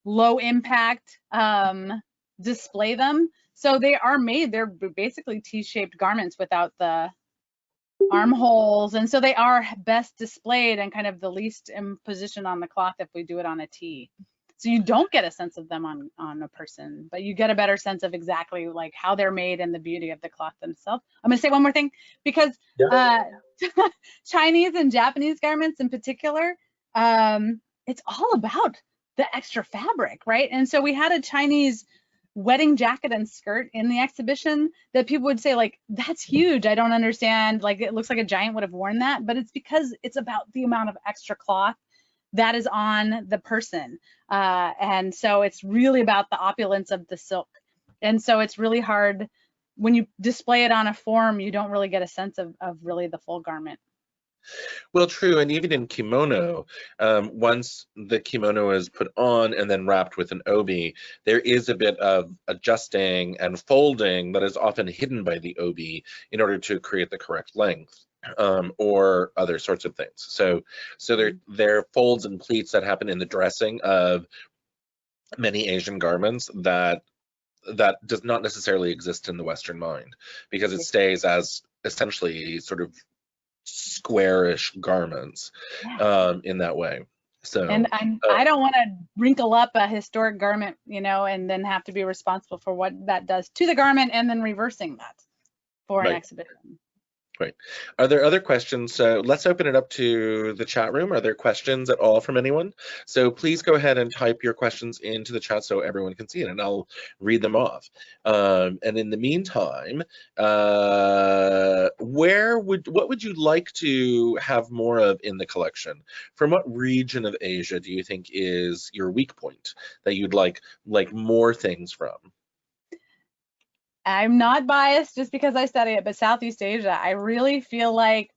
low impact display them. So they are made, they're basically T-shaped garments without the armholes. And so they are best displayed and kind of the least position on the cloth if we do it on a T. So you don't get a sense of them on a person, but you get a better sense of exactly like how they're made and the beauty of the cloth themselves. I'm gonna say one more thing, because Chinese and Japanese garments in particular, it's all about the extra fabric, right? And so we had a Chinese wedding jacket and skirt in the exhibition that people would say like, that's huge, I don't understand, like it looks like a giant would have worn that, but it's because it's about the amount of extra cloth that is on the person. And so it's really about the opulence of the silk. And so it's really hard when you display it on a form, you don't really get a sense of really the full garment. Well, true, and even in kimono, once the kimono is put on and then wrapped with an obi, there is a bit of adjusting and folding that is often hidden by the obi in order to create the correct length, or other sorts of things. So there are folds and pleats that happen in the dressing of many Asian garments that does not necessarily exist in the Western mind, because it stays as essentially sort of squarish garments in that way. So, and I don't want to wrinkle up a historic garment, you know, and then have to be responsible for what that does to the garment and then reversing that for an exhibition. Right. Are there other questions? So let's open it up to the chat room. Are there questions at all from anyone? So please go ahead and type your questions into the chat so everyone can see it, and I'll read them off. And in the meantime, what would you like to have more of in the collection? From what region of Asia do you think is your weak point that you'd like more things from? I'm not biased just because I study it, but Southeast Asia, I really feel like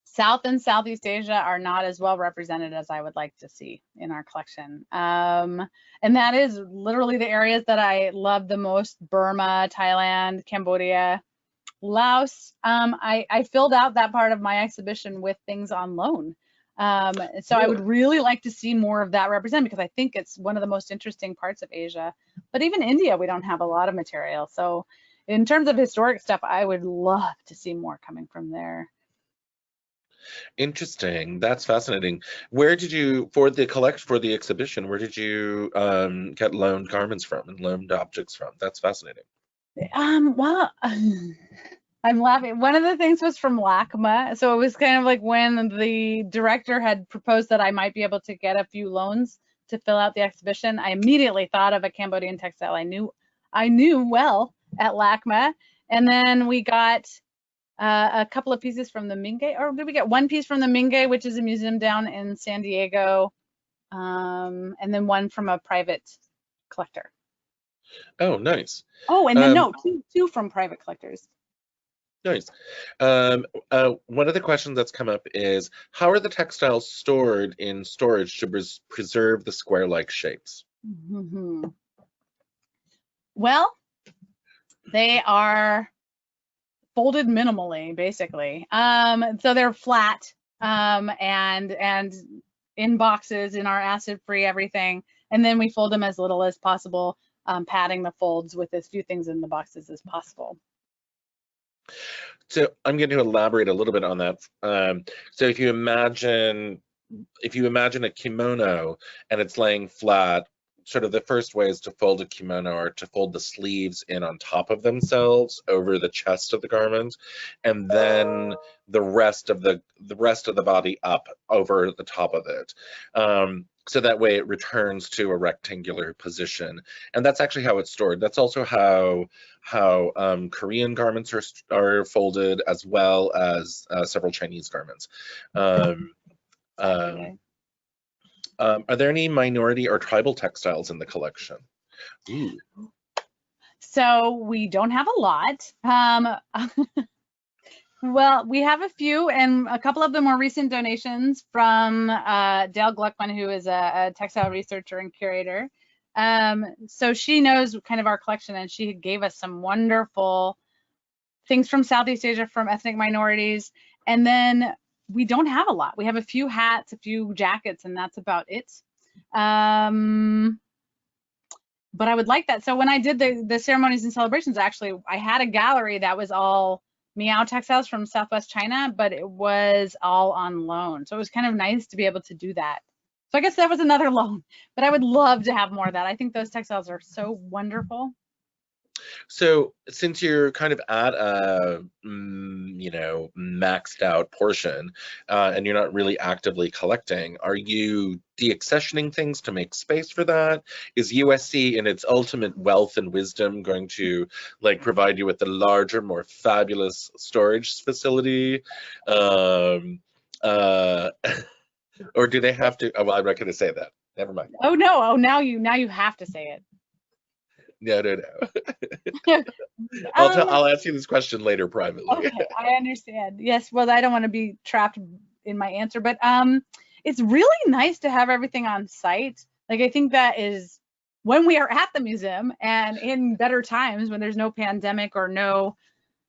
South and Southeast Asia are not as well represented as I would like to see in our collection. And that is literally the areas that I love the most: Burma, Thailand, Cambodia, Laos. I filled out that part of my exhibition with things on loan. So I would really like to see more of that represented, because I think it's one of the most interesting parts of Asia. But even India, we don't have a lot of material. So in terms of historic stuff, I would love to see more coming from there. Interesting. That's fascinating. Where did you, for the exhibition, where did you get loaned garments from and loaned objects from? That's fascinating. Well, I'm laughing. One of the things was from LACMA. So it was kind of like when the director had proposed that I might be able to get a few loans to fill out the exhibition, I immediately thought of a Cambodian textile I knew well at LACMA. And then we got a couple of pieces from the Mingei, or did we get one piece from the Mingei, which is a museum down in San Diego, and then one from a private collector. Oh, nice. Oh, and then no, two from private collectors. Nice. One of the questions that's come up is, how are the textiles stored in storage to preserve the square-like shapes? Mm-hmm. Well, they are folded minimally, basically. So they're flat and in boxes in our acid-free everything, and then we fold them as little as possible, padding the folds with as few things in the boxes as possible. So I'm going to elaborate a little bit on that. So if you imagine a kimono and it's laying flat, sort of the first way is to fold a kimono or to fold the sleeves in on top of themselves over the chest of the garment, and then the rest of the body up over the top of it. So that way it returns to a rectangular position, and that's actually how it's stored. That's also how Korean garments are folded, as well as several Chinese garments. Are there any minority or tribal textiles in the collection? Ooh. So we don't have a lot. Well, we have a few, and a couple of them are recent donations from Dale Gluckman, who is a textile researcher and curator. So she knows kind of our collection, and she gave us some wonderful things from Southeast Asia, from ethnic minorities. And then we don't have a lot. We have a few hats, a few jackets, and that's about it. But I would like that. So when I did the ceremonies and celebrations, actually, I had a gallery that was all Meow textiles from Southwest China, but it was all on loan. So it was kind of nice to be able to do that. So I guess that was another loan, but I would love to have more of that. I think those textiles are so wonderful. So since you're kind of at a, you know, maxed out portion, and you're not really actively collecting, are you deaccessioning things to make space for that? Is USC in its ultimate wealth and wisdom going to like provide you with a larger, more fabulous storage facility? Or do they have to? Oh, well, I'm not going to say that. Never mind. Oh no! Oh, now you have to say it. No. I'll ask you this question later privately. Okay, I understand. Yes, well, I don't want to be trapped in my answer, but it's really nice to have everything on site. Like, I think that is when we are at the museum and in better times when there's no pandemic or no,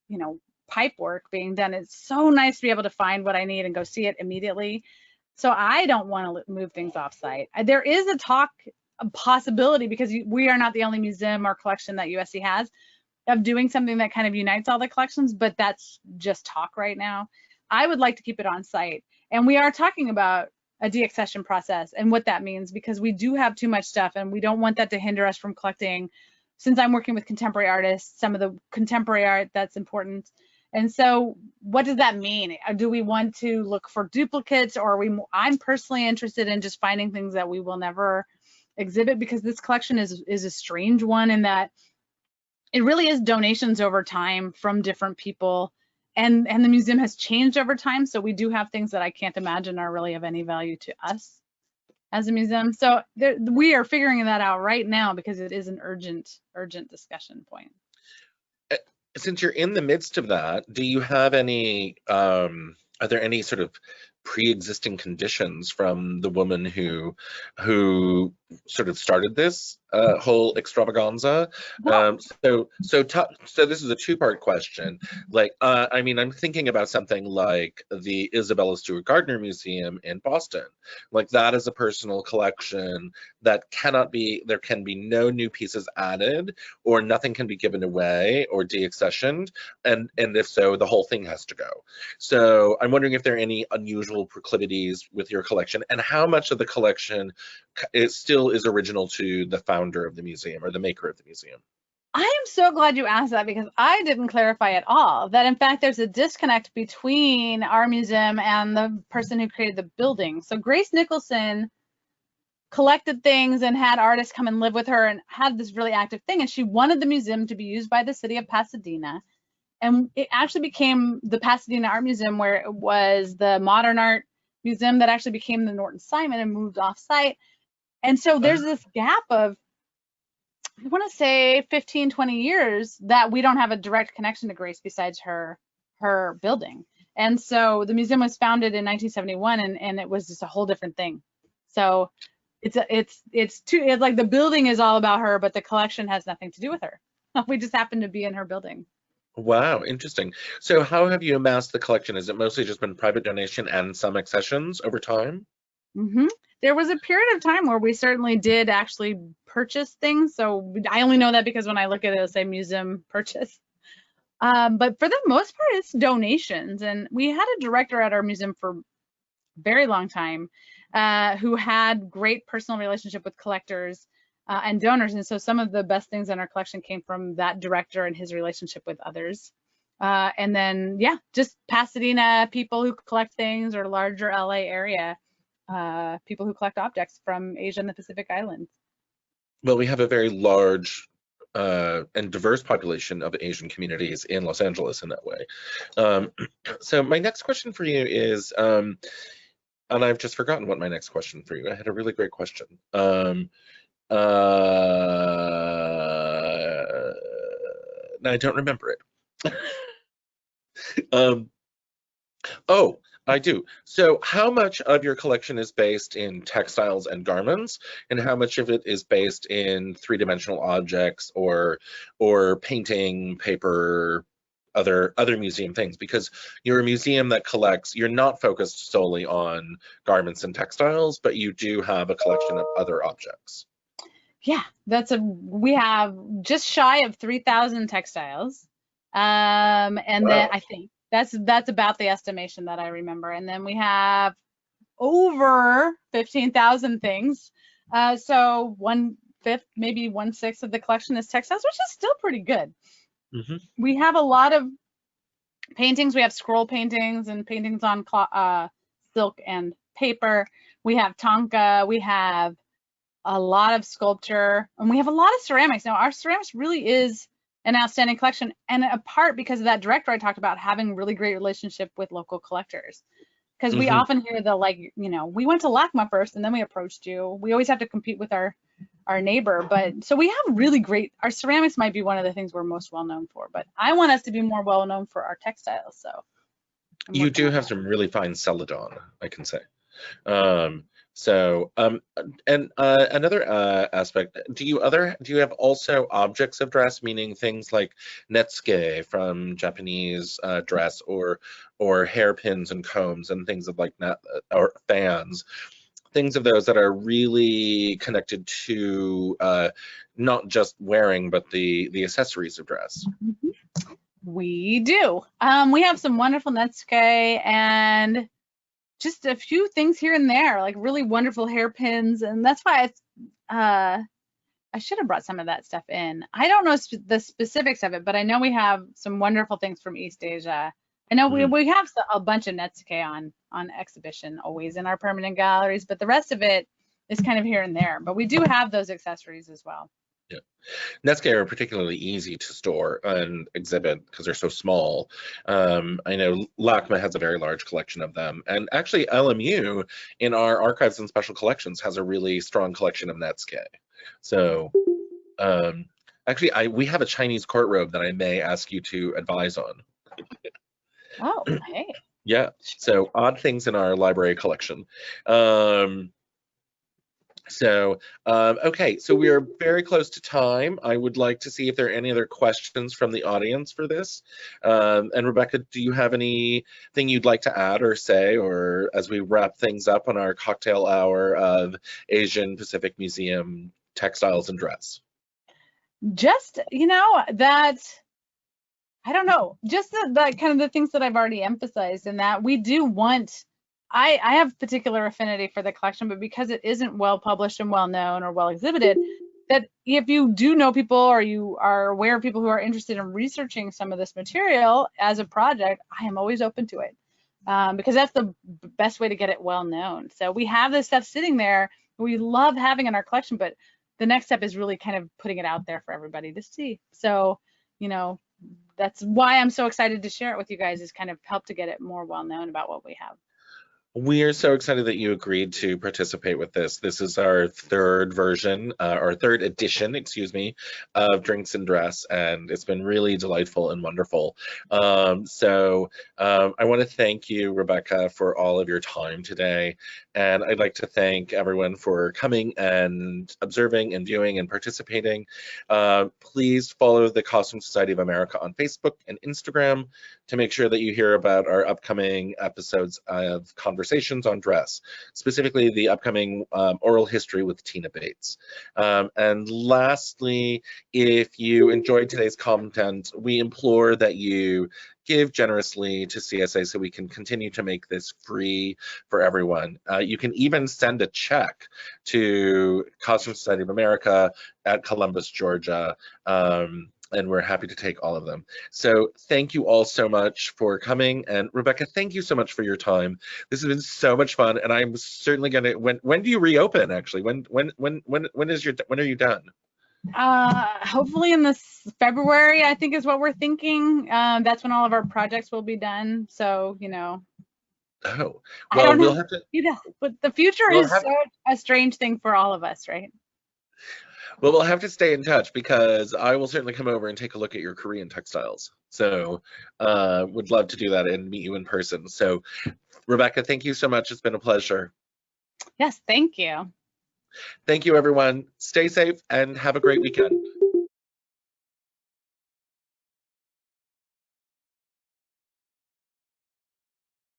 you know, pipe work being done. It's so nice to be able to find what I need and go see it immediately. So I don't want to move things off site. There is a possibility, because we are not the only museum or collection that USC has, of doing something that kind of unites all the collections, but that's just talk right now. I would like to keep it on site. And we are talking about a deaccession process and what that means, because we do have too much stuff and we don't want that to hinder us from collecting. Since I'm working with contemporary artists, some of the contemporary art that's important. And so what does that mean? Do we want to look for duplicates, or I'm personally interested in just finding things that we will never exhibit, because this collection is a strange one in that it really is donations over time from different people, and the museum has changed over time. So we do have things that I can't imagine are really of any value to us as a museum. So we are figuring that out right now, because it is an urgent discussion point. Since you're in the midst of that, do you have any, are there any sort of pre-existing conditions from the woman who sort of started this whole extravaganza? So this is a two-part question. Like, I mean, I'm thinking about something like the Isabella Stewart Gardner Museum in Boston. Like, that is a personal collection that cannot be, there can be no new pieces added, or nothing can be given away or deaccessioned, and if so, the whole thing has to go. So I'm wondering if there are any unusual proclivities with your collection, and how much of the collection still is original to the founder of the museum or the maker of the museum. I am so glad you asked that, because I didn't clarify at all that in fact there's a disconnect between our museum and the person who created the building. So Grace Nicholson collected things and had artists come and live with her and had this really active thing, and she wanted the museum to be used by the city of Pasadena. And it actually became the Pasadena Art Museum, where it was the Modern Art Museum that actually became the Norton Simon and moved off site. And so there's this gap of, I want to say 15, 20 years that we don't have a direct connection to Grace besides her building. And so the museum was founded in 1971, and it was just a whole different thing. So it's like the building is all about her, but the collection has nothing to do with her. We just happen to be in her building. Wow, interesting. So how have you amassed the collection? Has it mostly just been private donation and some accessions over time? There was a period of time where we certainly did actually purchase things. So I only know that because when I look at it, it'll say museum purchase. But for the most part, it's donations. And we had a director at our museum for a very long time who had great personal relationship with collectors and donors. And so some of the best things in our collection came from that director and his relationship with others. And then, yeah, just Pasadena people who collect things, or larger LA area people who collect objects from Asia and the Pacific Islands. Well, we have a very large and diverse population of Asian communities in Los Angeles in that way. So my next question for you is, and I've just forgotten what my next question for you. I had a really great question. No, I don't remember it. Oh, I do. So how much of your collection is based in textiles and garments, and how much of it is based in three-dimensional objects or painting, paper, other museum things, because you're a museum that collects, you're not focused solely on garments and textiles, but you do have a collection of other objects. Yeah, we have just shy of 3,000 textiles. And Wow. then I think that's about the estimation that I remember. And then we have over 15,000 things. So 1/5, maybe 1/6 of the collection is textiles, which is still pretty good. Mm-hmm. We have a lot of paintings. We have scroll paintings and paintings on silk and paper. We have tonka. We have a lot of sculpture, and we have a lot of ceramics. Now, our ceramics really is an outstanding collection, and a part because of that director I talked about having really great relationship with local collectors. Because we often hear the, like, you know, we went to LACMA first and then we approached you. We always have to compete with our neighbor, but so we have really great, our ceramics might be one of the things we're most well known for, but I want us to be more well known for our textiles. So you do have some really fine celadon, I can say. And another aspect, do you have also objects of dress, meaning things like netsuke from Japanese dress, or hairpins and combs and things of like that, or fans, things of those that are really connected to not just wearing, but the accessories of dress? We do. We have some wonderful netsuke and just a few things here and there, like really wonderful hairpins, and that's why I should have brought some of that stuff in. I don't know the specifics of it, but I know we have some wonderful things from East Asia. I know we have a bunch of netsuke on exhibition always in our permanent galleries, but the rest of it is kind of here and there. But we do have those accessories as well. Yeah, netsuke are particularly easy to store and exhibit because they're so small. I know LACMA has a very large collection of them, and actually LMU in our archives and special collections has a really strong collection of netsuke. So actually, we have a Chinese court robe that I may ask you to advise on. Oh, hey. Yeah, so odd things in our library collection. Okay, so we are very close to time. I would like to see if there are any other questions from the audience for this. And Rebecca, do you have anything you'd like to add or say, or as we wrap things up on our cocktail hour of Asian Pacific Museum textiles and dress? Just, you know, that, I don't know, just the kind of the things that I've already emphasized, in that we do want, I have particular affinity for the collection, but because it isn't well published and well known or well exhibited, that if you do know people or you are aware of people who are interested in researching some of this material as a project, I am always open to it, because that's the best way to get it well known. So we have this stuff sitting there we love having in our collection, but the next step is really kind of putting it out there for everybody to see. So, you know, that's why I'm so excited to share it with you guys, is kind of help to get it more well known about what we have. We are so excited that you agreed to participate with this. This is our third version, or third edition, excuse me, of Drinks and Dress, and it's been really delightful and wonderful. I want to thank you, Rebecca, for all of your time today, and I'd like to thank everyone for coming and observing and viewing and participating. Please follow the Costume Society of America on Facebook and Instagram to make sure that you hear about our upcoming episodes of conversations on dress, specifically the upcoming oral history with Tina Bates. And lastly, if you enjoyed today's content, we implore that you give generously to CSA so we can continue to make this free for everyone. You can even send a check to Costume Society of America at Columbus, Georgia. And we're happy to take all of them. So thank you all so much for coming. And Rebecca, thank you so much for your time. This has been so much fun, and I'm certainly gonna. When do you reopen? Actually, when are you done? Hopefully in this February, I think is what we're thinking. That's when all of our projects will be done. So, you know. Oh, well, we'll have to. You know, but the future is such a strange thing for all of us, right? Well, we'll have to stay in touch, because I will certainly come over and take a look at your Korean textiles. So would love to do that and meet you in person. So Rebecca, thank you so much. It's been a pleasure. Yes, thank you. Thank you, everyone. Stay safe and have a great weekend.